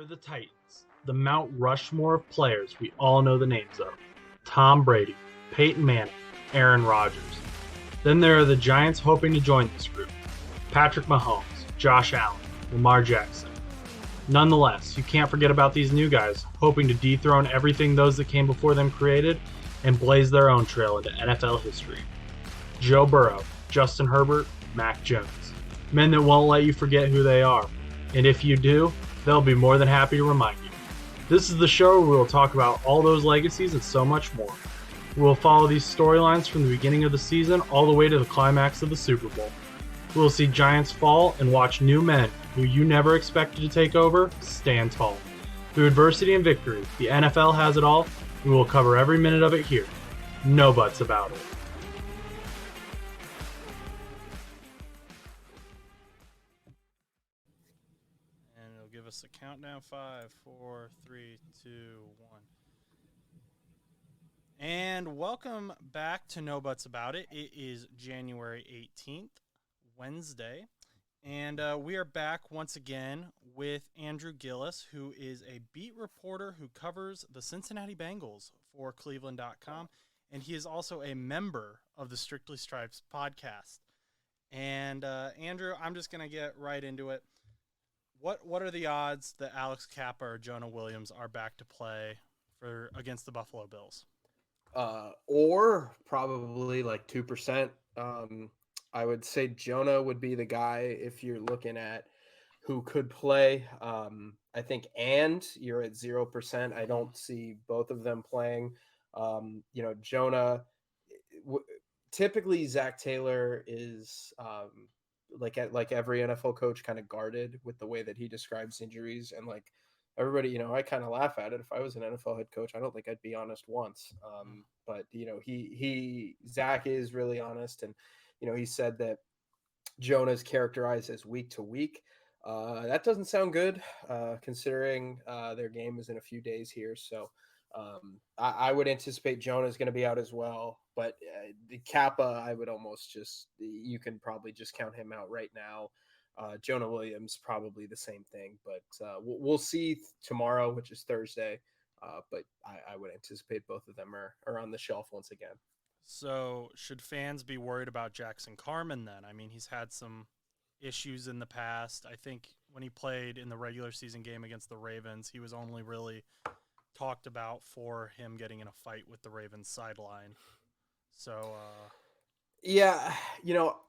the Titans, the Mount Rushmore of players we all know the names of. Tom Brady, Peyton Manning, Aaron Rodgers. Then there are the Giants hoping to join this group. Patrick Mahomes, Josh Allen, Lamar Jackson. Nonetheless, you can't forget about these new guys hoping to dethrone everything those that came before them created and blaze their own trail into NFL history. Joe Burrow, Justin Herbert, Mac Jones. Men that won't let you forget who they are. And if you do, they'll be more than happy to remind you. This is the show where we will talk about all those legacies and so much more. We will follow these storylines from the beginning of the season all the way to the climax of the Super Bowl. We will see giants fall and watch new men who you never expected to take over stand tall. Through adversity and victory, the NFL has it all. We will cover every minute of it here. No buts about it. And it'll give us a countdown. 5, 4, 3, 2, 1. And welcome back to No Buts About It. It is January 18th, Wednesday. And we are back once again with Andrew Gillis, who is a beat reporter who covers the Cincinnati Bengals for Cleveland.com. And he is also a member of the Strictly Stripes podcast. And Andrew, I'm just going to get right into it. What are the odds that Alex Kappa or Jonah Williams are back to play against the Buffalo Bills? Or probably like 2%. I would say Jonah would be the guy if you're looking at who could play. I think you're at 0%. I don't see both of them playing. Jonah, typically Zach Taylor is like every NFL coach kind of guarded with the way that he describes injuries, and like everybody, I kind of laugh at it. If I was an NFL head coach, I don't think I'd be honest once. But Zach is really honest, and he said that Jonah's characterized as week to week. That doesn't sound good, considering their game is in a few days here. So I would anticipate Jonah's going to be out as well. But the Kappa, I would almost you can probably just count him out right now. Jonah Williams, probably the same thing. But we'll see tomorrow, which is Thursday. But I would anticipate both of them are on the shelf once again. So should fans be worried about Jackson Carman then? I mean, he's had some issues in the past. I think when he played in the regular season game against the Ravens, he was only really talked about for him getting in a fight with the Ravens sideline. So, yeah,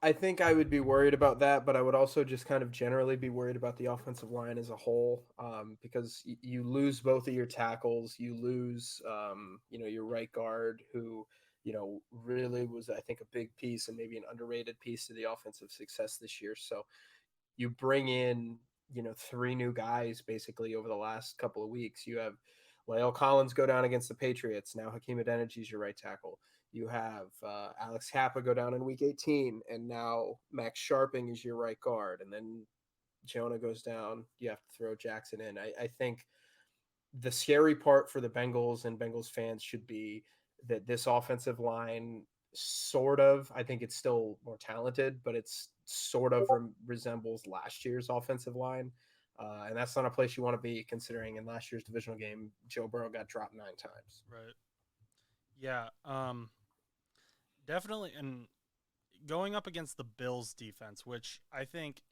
I think I would be worried about that, but I would also just kind of generally be worried about the offensive line as a whole, because you lose both of your tackles. You lose, your right guard who, really was, I think, a big piece and maybe an underrated piece to the offensive success this year. So you bring in, 3 new guys basically over the last couple of weeks. You have La'el Collins go down against the Patriots. Now Hakeem Adeniji is your right tackle. You have Alex Kappa go down in week 18, and now Max Sharping is your right guard. And then Jonah goes down. You have to throw Jackson in. I think the scary part for the Bengals and Bengals fans should be that this offensive line I think it's still more talented, but it's sort of resembles last year's offensive line. And that's not a place you want to be, considering in last year's divisional game, Joe Burrow got dropped 9 times. right. Yeah. Definitely. And going up against the Bills defense, which I think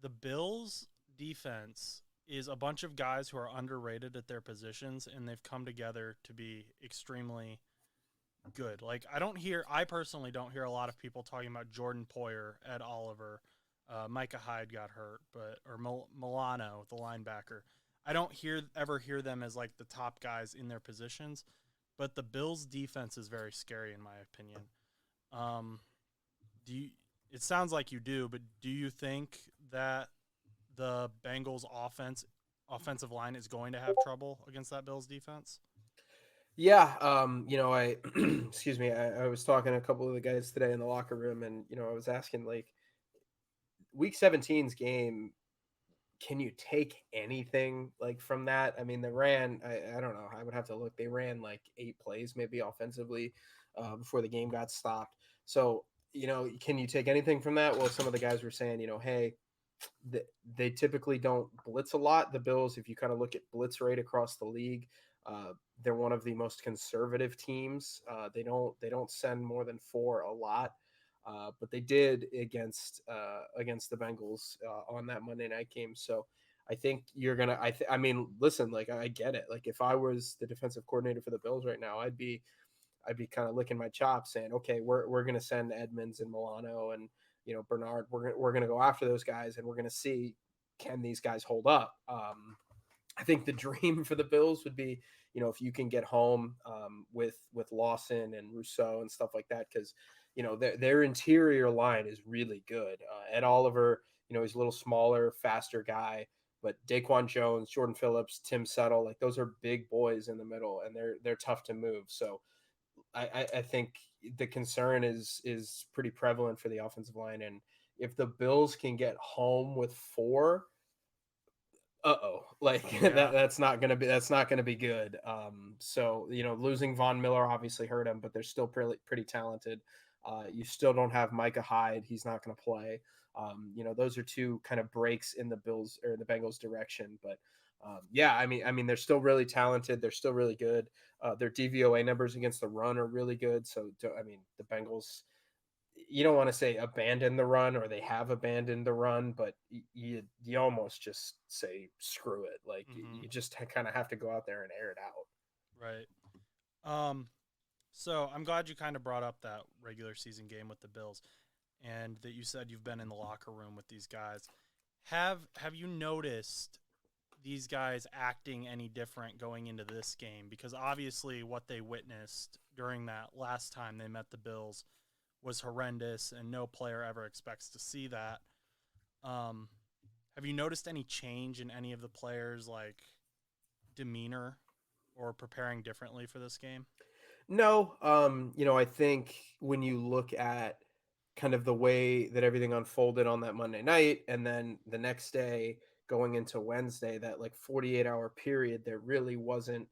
the Bills defense is a bunch of guys who are underrated at their positions, and they've come together to be extremely good. Like, I personally don't hear a lot of people talking about Jordan Poyer, Ed Oliver, Micah Hyde got hurt, or Milano, the linebacker. I don't ever hear them as like the top guys in their positions, but the Bills defense is very scary in my opinion. It sounds like you do, but do you think that the Bengals offensive line is going to have trouble against that Bills defense? Yeah, I excuse me, I was talking to a couple of the guys today in the locker room, and I was asking, like, week 17's game, can you take anything like from that? I mean, they ran, I don't know, I would have to look. They ran like 8 plays maybe offensively before the game got stopped. So, can you take anything from that? Well, some of the guys were saying, hey, th- they typically don't blitz a lot. The Bills, if you kind of look at blitz rate across the league, uh, they're one of the most conservative teams. They don't send more than four a lot, but they did against the Bengals on that Monday night game. So I think you're gonna. I mean, listen, like I get it. Like if I was the defensive coordinator for the Bills right now, I'd be kind of licking my chops, saying, okay, we're gonna send Edmonds and Milano and Bernard. We're gonna go after those guys, and we're gonna see, can these guys hold up. I think the dream for the Bills would be, if you can get home with Lawson and Rousseau and stuff like that, because their interior line is really good. Ed Oliver, he's a little smaller, faster guy, but Daquan Jones, Jordan Phillips, Tim Settle, like those are big boys in the middle, and they're tough to move. So I think the concern is pretty prevalent for the offensive line, and if the Bills can get home with four, like Yeah. that's not gonna be good. So losing Von Miller obviously hurt him, but they're still pretty talented. You still don't have Micah Hyde; he's not gonna play. Those are two kind of breaks in the Bills or the Bengals direction, but yeah, I mean, they're still really talented. They're still really good. Their DVOA numbers against the run are really good. So I mean, the Bengals, you don't want to say abandon the run, or they have abandoned the run, but you almost just say screw it. Like Hmm. you just kind of have to go out there and air it out. Right. Um, so I'm glad you kind of brought up that regular season game with the Bills, and that you said you've been in the locker room with these guys. Have you noticed these guys acting any different going into this game? Because obviously what they witnessed during that last time they met the Bills was horrendous, and no player ever expects to see that. Um, have you noticed any change in any of the players' like demeanor or preparing differently for this game? No, I think when you look at kind of the way that everything unfolded on that Monday night, and then the next day going into Wednesday, that like 48-hour period, there really wasn't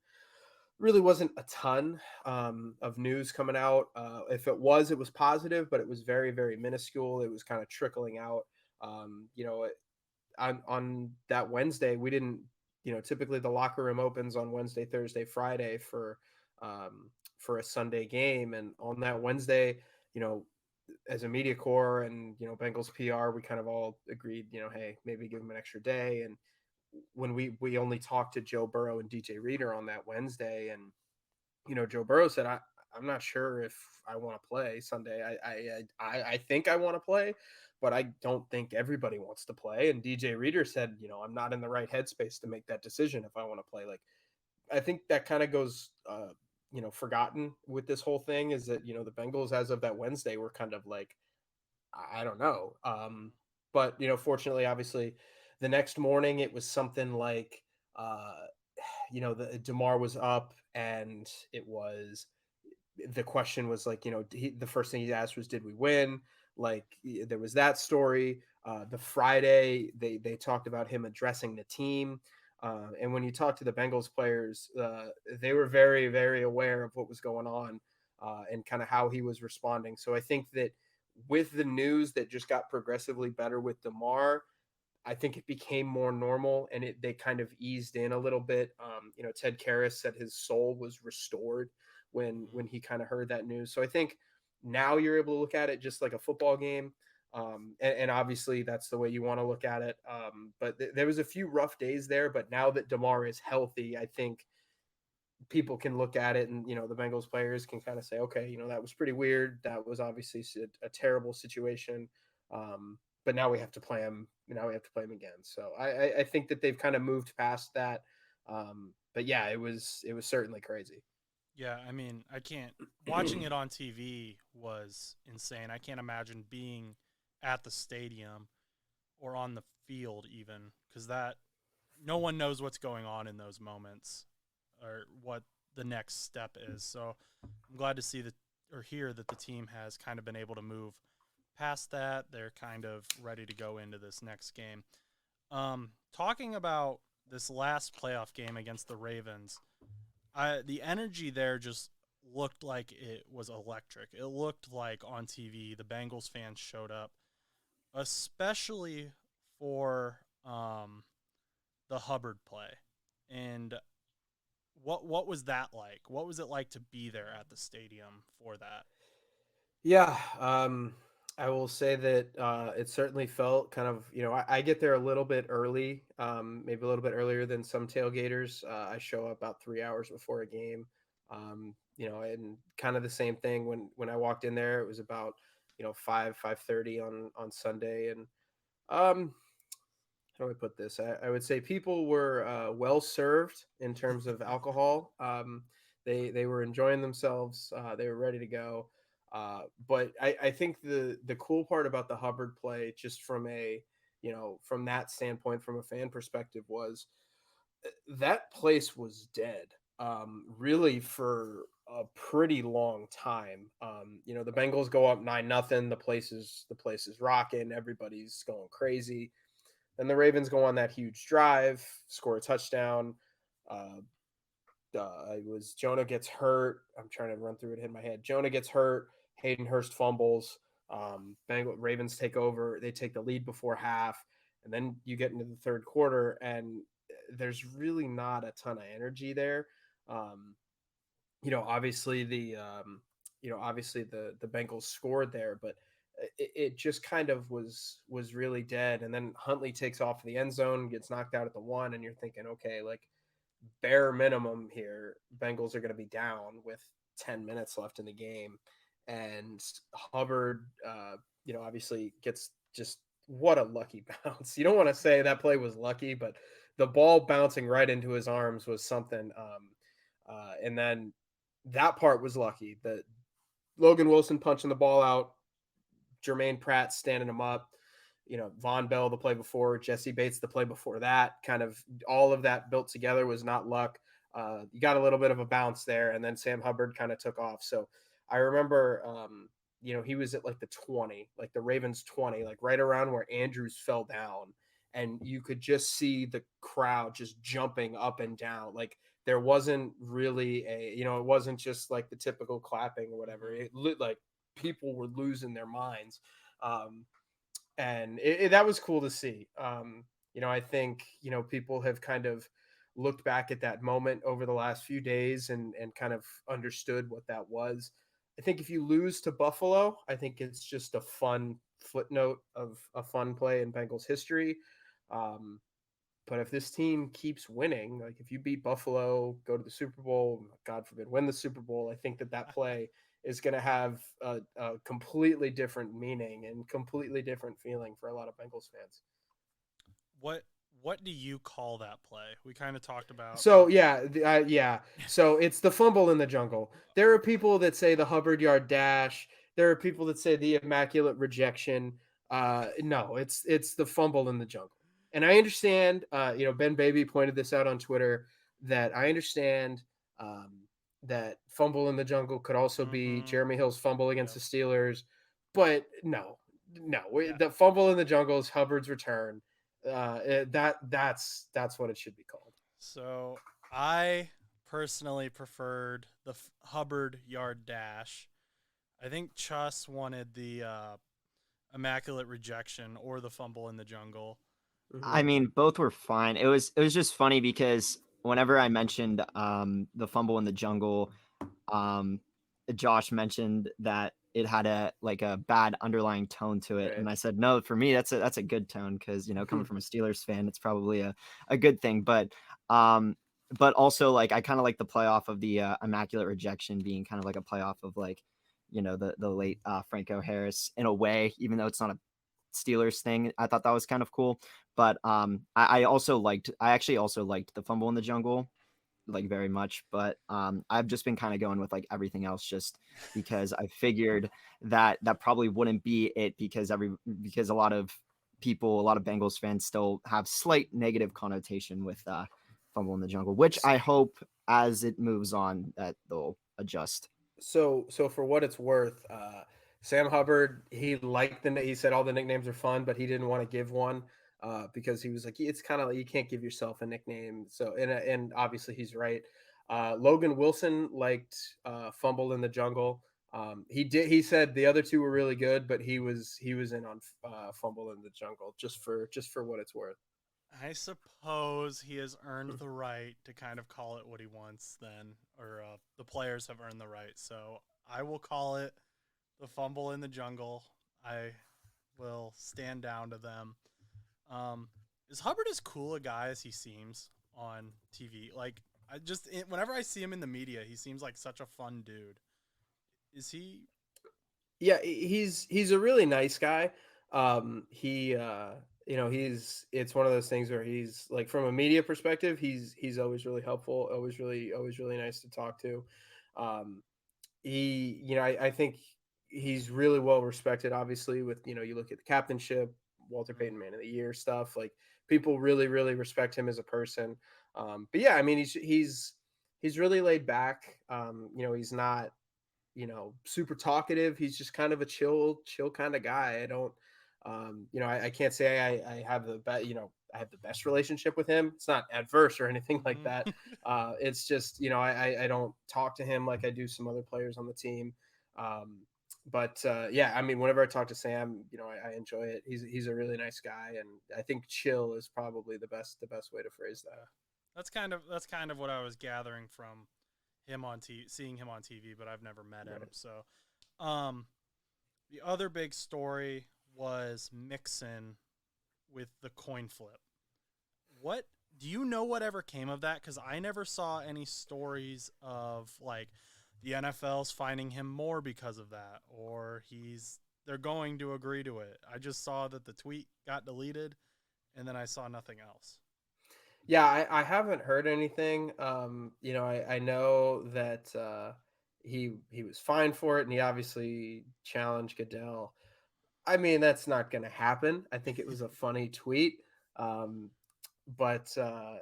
a ton of news coming out. If it was positive, but it was very, very minuscule. It was kind of trickling out. Um, you know, on that Wednesday, we didn't. Typically the locker room opens on Wednesday, Thursday, Friday for a Sunday game, and on that Wednesday, you know, as a media corps and Bengals PR, we kind of all agreed, hey, maybe give them an extra day. And when we only talked to Joe Burrow and DJ Reader on that Wednesday, and Joe Burrow said, I'm not sure if I want to play Sunday. I think I want to play, but I don't think everybody wants to play. And DJ Reader said, I'm not in the right headspace to make that decision if I want to play. Like, I think that kind of goes, forgotten with this whole thing, is that, the Bengals as of that Wednesday were kind of like, I don't know. But, fortunately, obviously, the next morning it was something like, uh, the DeMar was up, and the question was like, the first thing he asked was, did we win? Like, there was that story. The Friday, they talked about him addressing the team. And when you talk to the Bengals players, they were very, very aware of what was going on, and kind of how he was responding. So I think that with the news that just got progressively better with DeMar, I think it became more normal, and they kind of eased in a little bit. Ted Karras said his soul was restored when he kind of heard that news. So I think now you're able to look at it just like a football game. And obviously that's the way you want to look at it. But there was a few rough days there, but now that DeMar is healthy, I think people can look at it, and the Bengals players can kind of say, okay, that was pretty weird. That was obviously a terrible situation. But now we have to play him. Now we have to play him again. So I think that they've kind of moved past that. But yeah, it was certainly crazy. Yeah, I mean, I can't. Watching it on TV was insane. I can't imagine being at the stadium or on the field even, because that no one knows what's going on in those moments or what the next step is. So I'm glad to see that or hear that the team has kind of been able to move past that. They're kind of ready to go into this next game. Talking about this last playoff game against the Ravens, the energy there just looked like it was electric. It looked like on TV the Bengals fans showed up, especially for the Hubbard play, and what was that like? What was it like to be there at the stadium for that? Yeah, I will say that it certainly felt kind of, I get there a little bit early, maybe a little bit earlier than some tailgaters. I show up about 3 hours before a game, and kind of the same thing when I walked in there. It was about 5:30 on Sunday, and um, how do I put this? I would say people were well served in terms of alcohol. They were enjoying themselves. They were ready to go. But I think the cool part about the Hubbard play, just from from that standpoint, from a fan perspective, was that place was dead. Really for a pretty long time. The Bengals go up 9-0. The place is rocking. Everybody's going crazy. Then the Ravens go on that huge drive, score a touchdown. Uh, it was Jonah gets hurt. I'm trying to run through it in my head. Jonah gets hurt. Hayden Hurst fumbles. Ravens take over. They take the lead before half, and then you get into the third quarter, and there's really not a ton of energy there. Um, obviously the Bengals scored there, but it just kind of was really dead. And then Huntley takes off the end zone, gets knocked out at the one, and you're thinking, okay, like bare minimum here, Bengals are going to be down with 10 minutes left in the game, and Hubbard, obviously gets just what a lucky bounce. You don't want to say that play was lucky, but the ball bouncing right into his arms was something. And then that part was lucky. The Logan Wilson punching the ball out, Jermaine Pratt standing him up, Von Bell the play before, Jesse Bates the play before that, kind of all of that built together was not luck. You got a little bit of a bounce there, and then Sam Hubbard kind of took off. So I remember, he was at like the 20, like the Ravens 20, like right around where Andrews fell down. And you could just see the crowd just jumping up and down. Like there wasn't really it wasn't just like the typical clapping or whatever. It like people were losing their minds. And that was cool to see. I think people have kind of looked back at that moment over the last few days and kind of understood what that was. I think if you lose to Buffalo, I think it's just a fun footnote of a fun play in Bengals history. Um, but if this team keeps winning, like if you beat Buffalo, go to the Super Bowl, God forbid, win the Super Bowl, I think that play is going to have a completely different meaning and completely different feeling for a lot of Bengals fans. What what do you call that play? We kind of talked about. So yeah. So it's the fumble in the jungle. There are Okay. people that say the Hubbard yard dash. There are people that say the immaculate rejection. No, it's the fumble in the jungle. And I understand. Ben Baby pointed this out on Twitter that I understand that fumble in the jungle could also be Mm-hmm. Jeremy Hill's fumble against Yep. the Steelers, but no, Yeah. the fumble in the jungle is Hubbard's return. That's what it should be called. So I personally preferred the Hubbard yard dash. I think Chuss wanted the immaculate rejection or the fumble in the jungle. Hmm. I mean, both were fine. It was just funny because whenever I mentioned the fumble in the jungle, um Josh mentioned that it had a bad underlying tone to it, Right. and I said no. For me, that's a good tone because coming from a Steelers fan, it's probably a good thing. Um, but also like I kind of like the playoff of the immaculate rejection being kind of like a playoff of like the late Franco Harris in a way, even though it's not a Steelers thing. I thought that was kind of cool. But I actually also liked the fumble in the jungle like very much, but I've just been kind of going with like everything else just because I figured that that probably wouldn't be it because a lot of people, a lot of Bengals fans still have slight negative connotation with fumble in the jungle, which I hope as it moves on that they'll adjust. So for what it's worth, Sam Hubbard, he said all the nicknames are fun, but he didn't want to give one because he was like, it's kind of like you can't give yourself a nickname. So and obviously he's right. Logan Wilson liked fumble in the jungle. He said the other two were really good, but he was in on Fumble in the Jungle just for what it's worth. I suppose he has earned the right to kind of call it what he wants then, or the players have earned the right. So I will call it the fumble in the jungle. I will stand down to them. Is Hubbard as cool a guy as he seems on TV? Like, whenever I see him in the media, he seems like such a fun dude. Is he? Yeah, he's a really nice guy. He it's one of those things where he's like, from a media perspective, he's always really helpful, always really nice to talk to. Um, I think he's really well respected. Obviously, with you look at the captainship, Walter Payton Man of the Year stuff. Like, people really respect him as a person. But yeah, I mean, he's really laid back. He's not super talkative. He's just kind of a chill kind of guy. I don't, I can't say I have I have the best relationship with him. It's not adverse or anything like Mhm. that. It's just, I don't talk to him like I do some other players on the team. But yeah, I mean, whenever I talk to Sam, I enjoy it. He's a really nice guy, and I think chill is probably the best way to phrase that. That's kind of what I was gathering from him on seeing him on TV, but I've never met him. Right. So, um, the other big story was Mixon with the coin flip. What do you know? Whatever came of that? Because I never saw any stories of like the NFL's finding him more because of that, or they're going to agree to it. I just saw that the tweet got deleted, and then I saw nothing else. Yeah, I haven't heard anything. I know that he was fined for it, and he obviously challenged Goodell. I mean, that's not going to happen. I think it was a funny tweet. Um, but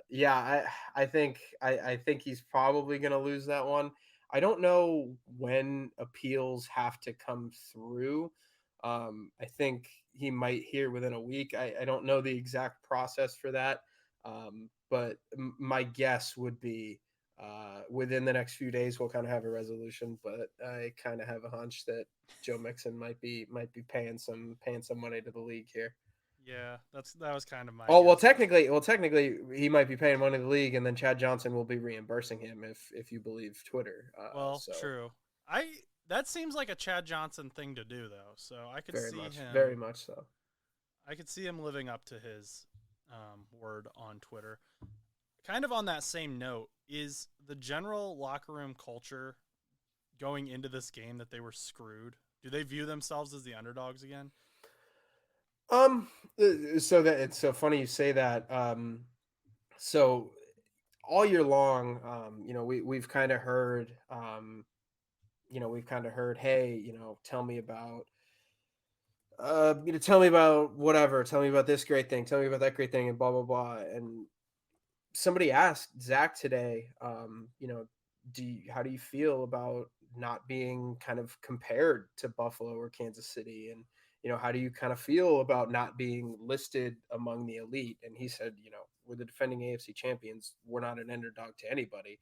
yeah, I think he's probably going to lose that one. I don't know when appeals have to come through. I think he might hear within a week. I don't know the exact process for that, but my guess would be within the next few days we'll kind of have a resolution. But I kind of have a hunch that Joe Mixon might be paying some money to the league here. Yeah, that was kind of my Oh well, guess. technically, he might be paying money to the league, and then Chad Johnson will be reimbursing him if you believe Twitter. Well, So true. I That seems like a Chad Johnson thing to do though. So very much so. I could see him living up to his word on Twitter. Kind of on that same note, is the general locker room culture going into this game that they were screwed? Do they view themselves as the underdogs again? Um, so that it's so funny you say that. So all year long, we've kind of heard, hey, tell me about whatever, tell me about this great thing, tell me about that great thing, and blah blah blah. And somebody asked Zach today, how do you feel about not being kind of compared to Buffalo or Kansas City? And, how do you kind of feel about not being listed among the elite? And he said, we're the defending AFC champions. We're not an underdog to anybody.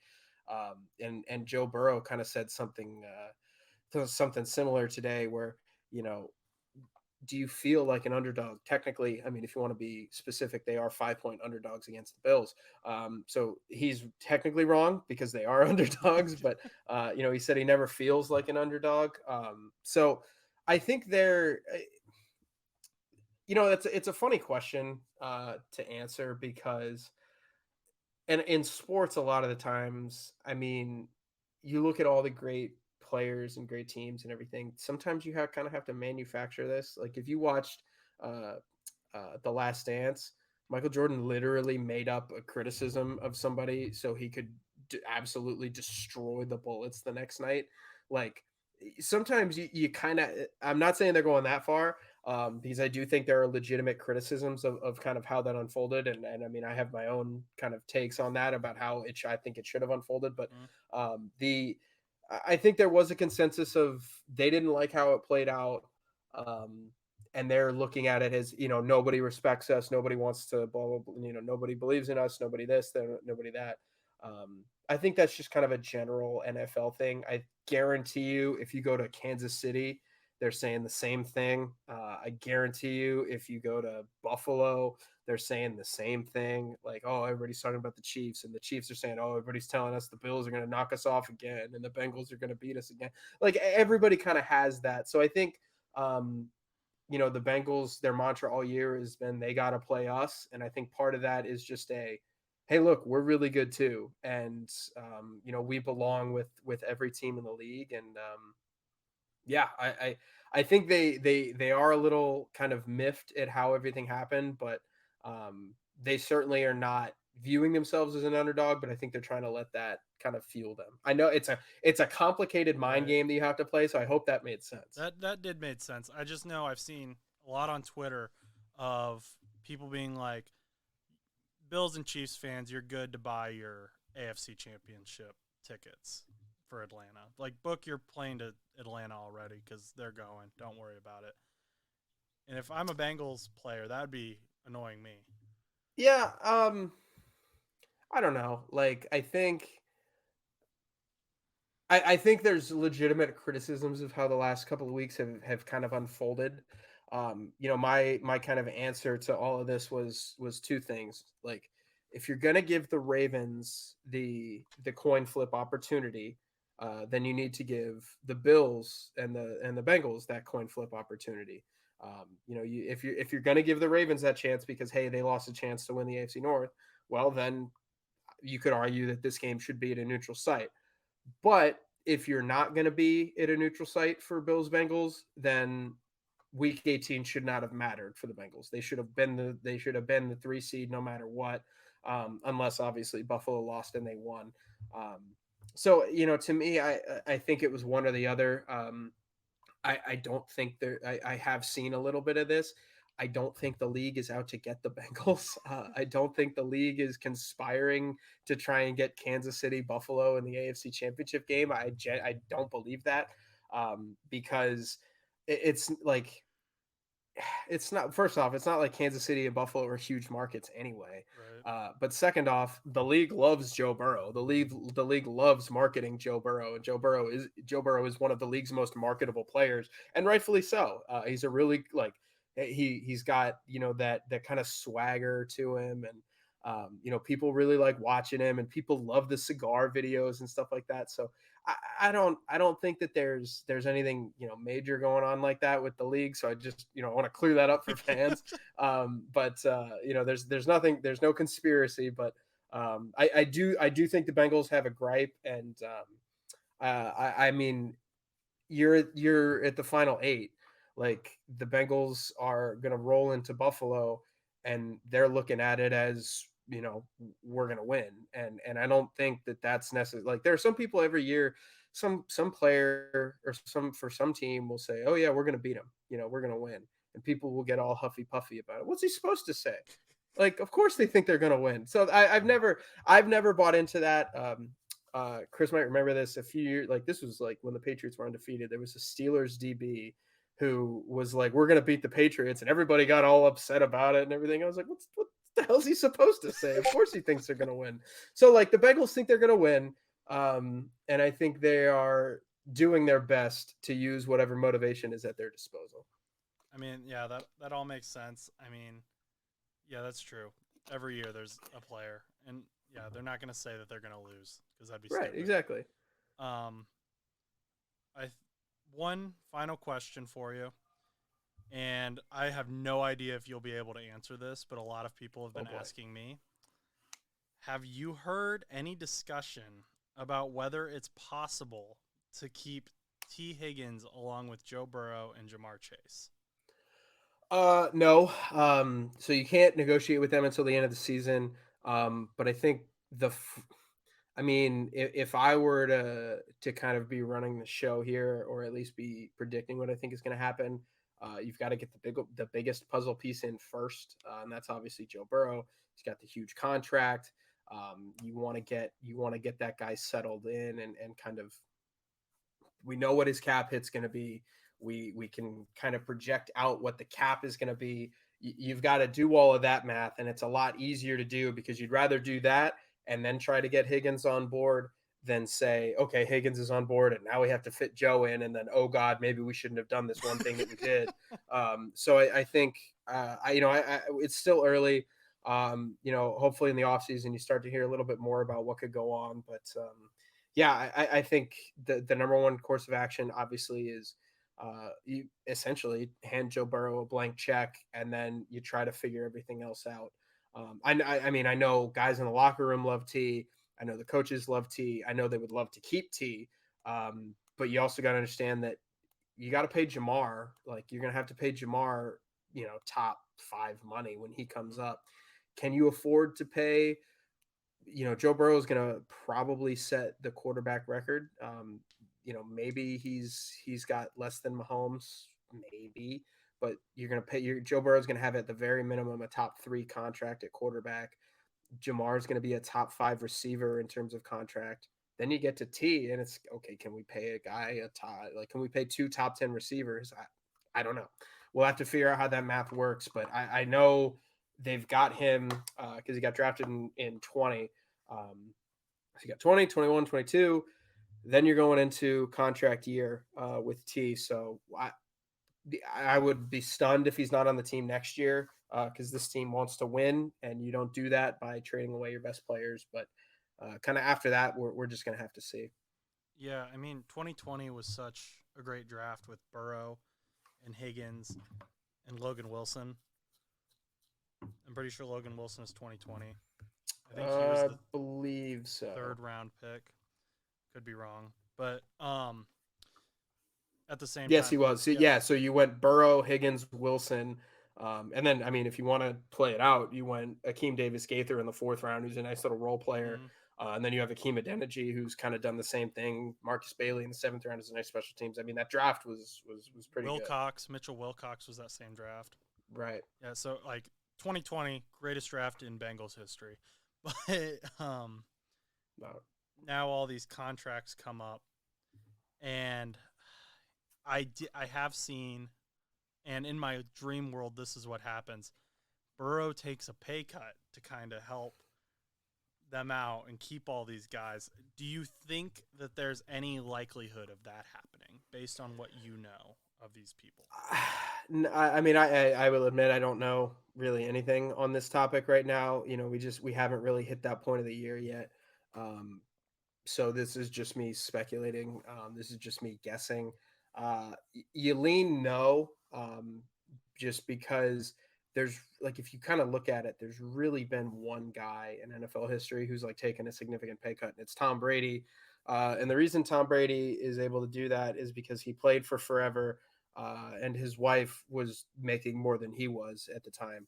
And Joe Burrow kind of said something similar today where, you know, do you feel like an underdog? Technically, I mean, if you want to be specific, they are 5-point underdogs against the Bills. So he's technically wrong because they are underdogs, but he said he never feels like an underdog. So I think it's a funny question to answer because, and in sports, a lot of the times, I mean, you look at all the great players and great teams and everything. Sometimes you kind of have to manufacture this. Like if you watched uh, The Last Dance, Michael Jordan literally made up a criticism of somebody so he could absolutely destroy the Bullets the next night. Like sometimes you kind of, I'm not saying they're going that far, because I do think there are legitimate criticisms of kind of how that unfolded. And I mean, I have my own kind of takes on that about how I think it should have unfolded. But Mm. I think there was a consensus of they didn't like how it played out. Um, and they're looking at it as, nobody respects us. Nobody wants to, blah, blah, blah, nobody believes in us. Nobody this, nobody that. I think that's just kind of a general NFL thing. I guarantee you, if you go to Kansas City, they're saying the same thing. I guarantee you, if you go to Buffalo, they're saying the same thing. Like, oh, everybody's talking about the Chiefs, and the Chiefs are saying, oh, everybody's telling us the Bills are going to knock us off again, and the Bengals are going to beat us again. Like, everybody kind of has that. So I think, the Bengals, their mantra all year has been they got to play us, and I think part of that is just hey, look, we're really good too, and we belong with every team in the league, and yeah, I think they are a little kind of miffed at how everything happened, but they certainly are not viewing themselves as an underdog. But I think they're trying to let that kind of fuel them. I know it's a complicated mind game that you have to play, so I hope that made sense. That did make sense. I just know I've seen a lot on Twitter of people being like, Bills and Chiefs fans, you're good to buy your AFC Championship tickets for Atlanta. Like, book your plane to Atlanta already because they're going. Don't worry about it. And if I'm a Bengals player, that would be annoying me. Yeah, I don't know. Like, I think there's legitimate criticisms of how the last couple of weeks have kind of unfolded. My kind of answer to all of this was two things. Like, if you're gonna give the Ravens the coin flip opportunity, then you need to give the Bills and the Bengals that coin flip opportunity. If you're gonna give the Ravens that chance because hey, they lost a chance to win the AFC North, well then you could argue that this game should be at a neutral site. But if you're not going to be at a neutral site for Bills Bengals, then week 18 should not have mattered for the Bengals. They should have been the 3 seed no matter what, unless obviously Buffalo lost and they won. So to me, I think it was one or the other. I don't think I have seen a little bit of this. I don't think the league is out to get the Bengals. I don't think the league is conspiring to try and get Kansas City, Buffalo in the AFC Championship game. I don't believe that because it's like it's not. First off, it's not like Kansas City and Buffalo are huge markets anyway. Right. But second off, the league loves Joe Burrow. The league loves marketing Joe Burrow, and Joe Burrow is one of the league's most marketable players, and rightfully so. He's a really he's got that kind of swagger to him, and people really like watching him, and people love the cigar videos and stuff like that. So I don't think that there's anything major going on like that with the league. So I just want to clear that up for fans. But there's nothing, there's no conspiracy. But I do think the Bengals have a gripe, and I mean you're at the final 8. Like, the Bengals are gonna roll into Buffalo, and they're looking at it as we're gonna win, and I don't think that that's necessary. Like, there are some people every year, some player or some team will say, oh yeah, we're gonna beat them, we're gonna win, and people will get all huffy puffy about it. What's he supposed to say? Like, of course they think they're gonna win. So I've never bought into that. Chris might remember this a few years, like this was like when the Patriots were undefeated. There was a Steelers DB who was like, we're gonna beat the Patriots, and everybody got all upset about it and everything. I was like, what the hell's he supposed to say? Of course he thinks they're gonna win. So like, the Bengals think they're gonna win, and I think they are doing their best to use whatever motivation is at their disposal. I mean, yeah, that all makes sense. I mean, yeah, that's true. Every year there's a player, and yeah, they're not going to say that they're going to lose because that'd be right. Stupid. Exactly. One final question for you, and I have no idea if you'll be able to answer this, but a lot of people have been asking me. Have you heard any discussion about whether it's possible to keep T. Higgins along with Joe Burrow and Jamar Chase? No. So you can't negotiate with them until the end of the season. But I think if I were to kind of be running the show here, or at least be predicting what I think is going to happen, you've got to get the biggest puzzle piece in first, and that's obviously Joe Burrow. He's got the huge contract. You want to get that guy settled in, and kind of, we know what his cap hit's going to be. We can kind of project out what the cap is going to be. You've got to do all of that math, and it's a lot easier to do because you'd rather do that and then try to get Higgins on board than say, okay, Higgins is on board and now we have to fit Joe in, and then, oh God, maybe we shouldn't have done this one thing that we did. So I think it's still early. Hopefully in the offseason you start to hear a little bit more about what could go on. But I think the number one course of action obviously is you essentially hand Joe Burrow a blank check, and then you try to figure everything else out. I mean, I know guys in the locker room love T. I know the coaches love T. I know they would love to keep T. But you also got to understand that you got to pay Jamar. Like, you're going to have to pay Jamar, top 5 money when he comes up. Can you afford to pay? Joe Burrow is going to probably set the quarterback record. Maybe he's got less than Mahomes, maybe, but you're going to pay Joe Burrow is going to have at the very minimum a top 3 contract at quarterback. Jamar is going to be a top 5 receiver in terms of contract. Then you get to T, and it's okay. Can we pay a guy a top? Like, can we pay 2 top 10 receivers? I don't know. We'll have to figure out how that math works. But I know they've got him because he got drafted in 20. So you got 20, 21, 22. Then you're going into contract year with T. So I would be stunned if he's not on the team next year because this team wants to win, and you don't do that by trading away your best players. But kind of after that, we're just going to have to see. Yeah, I mean, 2020 was such a great draft with Burrow and Higgins and Logan Wilson. I'm pretty sure Logan Wilson is 2020. I think he was the believe so. 3rd round pick. Could be wrong. But at the same time. Yes, he was. So you went Burrow, Higgins, Wilson. And then, I mean, if you want to play it out, you went Akeem Davis-Gaither in the 4th round, who's a nice little role player. Mm-hmm. And then you have Akeem Adeniji, who's kind of done the same thing. Marcus Bailey in the 7th round is a nice special teams. I mean, that draft was pretty good. Mitchell Wilcox was that same draft. Right. Yeah, so, 2020, greatest draft in Bengals history. But now all these contracts come up, and I have seen, and in my dream world, this is what happens. Burrow takes a pay cut to kind of help them out and keep all these guys. Do you think that there's any likelihood of that happening based on what you know of these people? I mean, I will admit I don't know really anything on this topic right now. We haven't really hit that point of the year yet. So this is just me speculating. This is just me guessing. You lean no, just because there's if you kind of look at it, there's really been one guy in NFL history who's taken a significant pay cut, and it's Tom Brady. And the reason Tom Brady is able to do that is because he played for forever, and his wife was making more than he was at the time.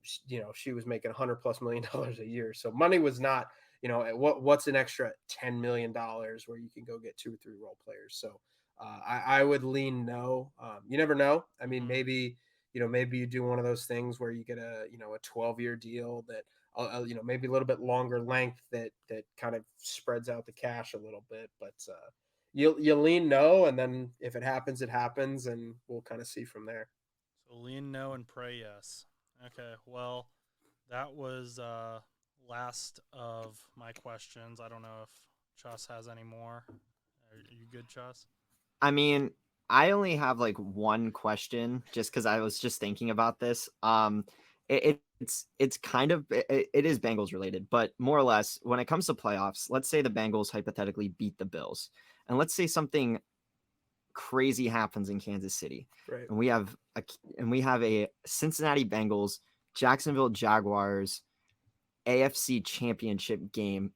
She was making $100+ million a year, so money was not. What's an extra $10 million where you can go get 2 or 3 role players? So I would lean no. You never know. I mean, maybe you do one of those things where you get a 12-year deal that maybe a little bit longer length that kind of spreads out the cash a little bit. But you lean no, and then if it happens, it happens, and we'll kind of see from there. So lean no and pray yes. Okay, well, that was last of my questions. I don't know if Chus has any more. Are you good, Chus? I mean, I only have one question just because I was just thinking about this. It's kind of it is Bengals related, but more or less when it comes to playoffs, let's say the Bengals hypothetically beat the Bills, and let's say something crazy happens in Kansas City, right? And we have a Cincinnati Bengals, Jacksonville Jaguars AFC Championship game.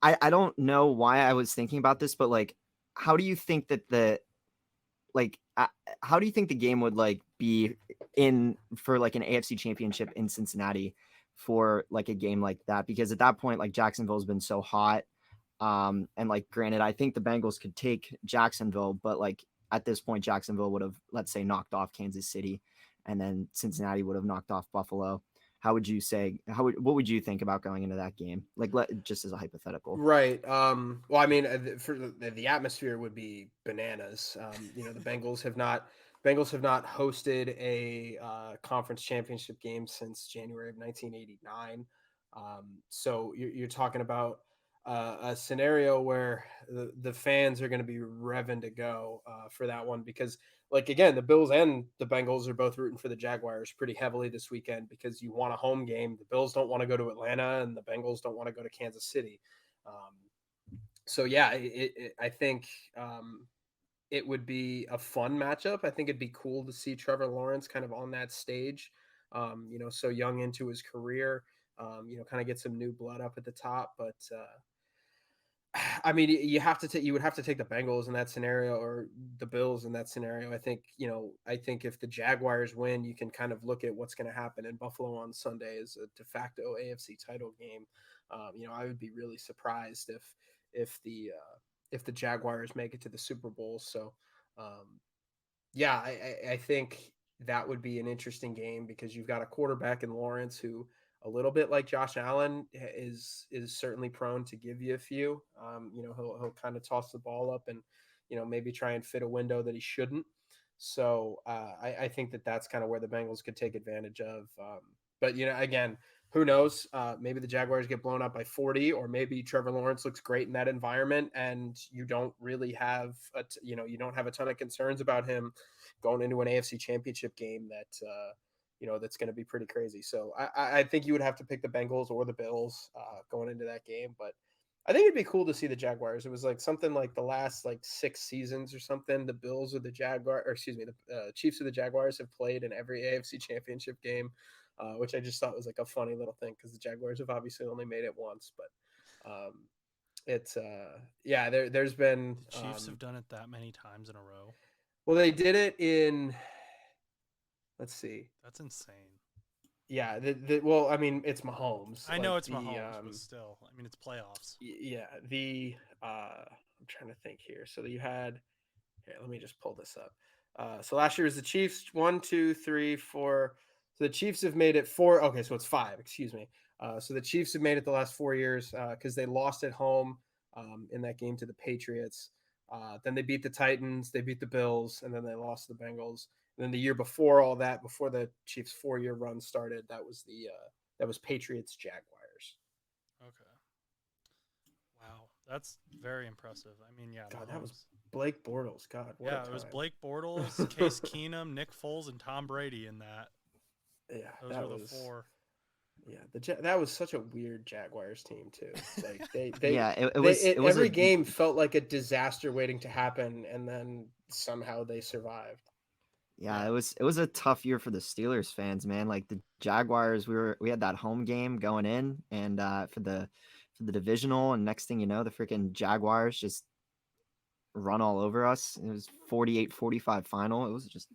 I don't know why I was thinking about this, but how do you think that how do you think the game would be in for an AFC Championship in Cincinnati for a game like that? Because at that point, Jacksonville's been so hot. And granted, I think the Bengals could take Jacksonville, but at this point, Jacksonville would have, let's say, knocked off Kansas City, and then Cincinnati would have knocked off Buffalo. How would you say? What would you think about going into that game? Just as a hypothetical, right? Well, I mean, for the atmosphere would be bananas. The Bengals have not hosted a conference championship game since January of 1989. So you're talking about a scenario where the fans are going to be revving to go for that one because, like, again, the Bills and the Bengals are both rooting for the Jaguars pretty heavily this weekend because you want a home game. The Bills don't want to go to Atlanta, and the Bengals don't want to go to Kansas City. So yeah, I think it would be a fun matchup. I think it'd be cool to see Trevor Lawrence kind of on that stage, so young into his career, kind of get some new blood up at the top. But I mean, you would have to take the Bengals in that scenario or the Bills in that scenario. I think if the Jaguars win, you can kind of look at what's going to happen in Buffalo on Sunday as a de facto AFC title game. I would be really surprised if the if the Jaguars make it to the Super Bowl. So, yeah, I think that would be an interesting game because you've got a quarterback in Lawrence who, a little bit like Josh Allen, is certainly prone to give you a few. He'll kind of toss the ball up and maybe try and fit a window that he shouldn't. So I think that's kind of where the Bengals could take advantage of. But again, who knows? Maybe the Jaguars get blown up by 40, or maybe Trevor Lawrence looks great in that environment, and you don't really have you don't have a ton of concerns about him going into an AFC Championship game that that's going to be pretty crazy. So I think you would have to pick the Bengals or the Bills going into that game, but I think it'd be cool to see the Jaguars. It was like something like the last like 6 seasons or something. The Bills or the the Chiefs or the Jaguars have played in every AFC Championship game, which I just thought was like a funny little thing because the Jaguars have obviously only made it once, but it's yeah. There's been The Chiefs have done it that many times in a row. well, they did it in. Let's see. That's insane. Yeah, well, I mean, it's Mahomes. I know it's Mahomes, but still, I mean, it's playoffs. Yeah, I'm trying to think here. So you had here. Let me just pull this up. So last year was the Chiefs. 1, 2, 3, 4. So the Chiefs have made it 4. Okay, so it's 5. Excuse me. So the Chiefs have made it the last 4 years because they lost at home in that game to the Patriots. Then they beat the Titans, they beat the Bills, and then they lost to the Bengals. And then the year before all that, before the Chiefs' 4-year run started, that was Patriots Jaguars. Okay. Wow, that's very impressive. I mean, yeah, God, Mahomes. that was Blake Bortles. God, what yeah, it was Blake Bortles, Case Keenum, Nick Foles, and Tom Brady in that. Yeah, those were the 4. Yeah, that was such a weird Jaguars team too. Like they yeah, it was every game felt like a disaster waiting to happen, and then somehow they survived. Yeah, it was a tough year for the Steelers fans, man. Like the Jaguars, we had that home game going in, and for the divisional, and next thing you know, the freaking Jaguars just run all over us. It was 48-45 final. It was just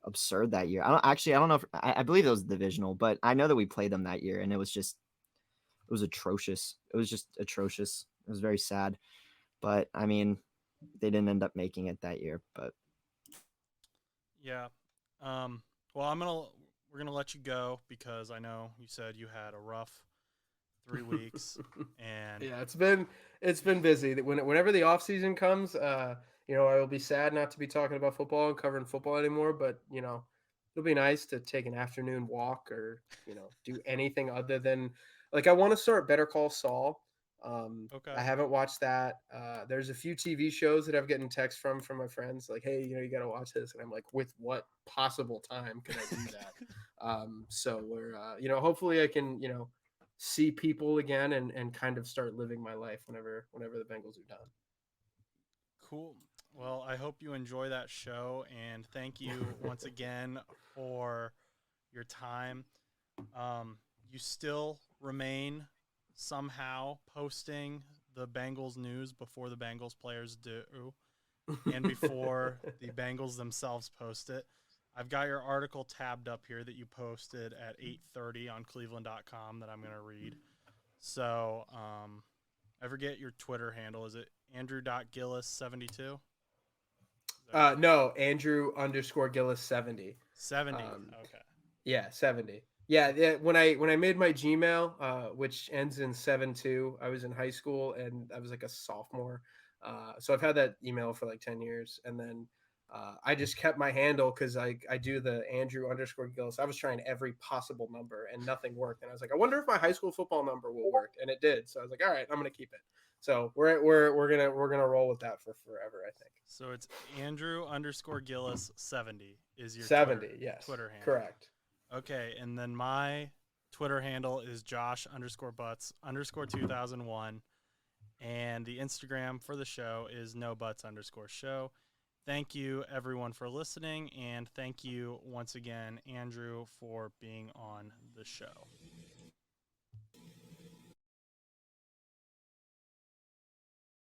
absurd that year. I don't know if I believe it was divisional, but I know that we played them that year, and it was atrocious. It was just atrocious. It was very sad, but I mean, they didn't end up making it that year. But yeah, well, we're gonna let you go because I know you said you had a rough 3 weeks, and yeah, it's been busy. Whenever the off season comes, I will be sad not to be talking about football and covering football anymore. But it'll be nice to take an afternoon walk or do anything other than like I want to start Better Call Saul. Okay. I haven't watched that. There's a few TV shows that I've gotten texts from my friends like, hey, you got to watch this, and I'm like, with what possible time can I do that? So we're hopefully I can see people again and kind of start living my life whenever the Bengals are done. Cool. Well, I hope you enjoy that show, and thank you once again for your time. You still remain somehow posting the Bengals news before the Bengals players do, and before the Bengals themselves post it. I've got your article tabbed up here that you posted at 8:30 on Cleveland.com that I'm going to read. So I forget your Twitter handle. Is it Andrew.Gillis72? No, Andrew_Gillis 70. 70. Okay. Yeah, 70. Yeah, when I made my Gmail, which ends in 72, I was in high school and I was like a sophomore. So I've had that email for like 10 years. And then I just kept my handle because I do the Andrew_Gillis. I was trying every possible number and nothing worked. And I was like, I wonder if my high school football number will work, and it did. So I was like, all right, I'm gonna keep it. So we're gonna roll with that for forever, I think. So it's Andrew_Gillis 70 is your 70, Twitter, yes, Twitter handle. correct. Okay, and then my Twitter handle is Josh_Butts_2001, and the Instagram for the show is NoButts_show. Thank you everyone for listening, and thank you once again, Andrew, for being on the show.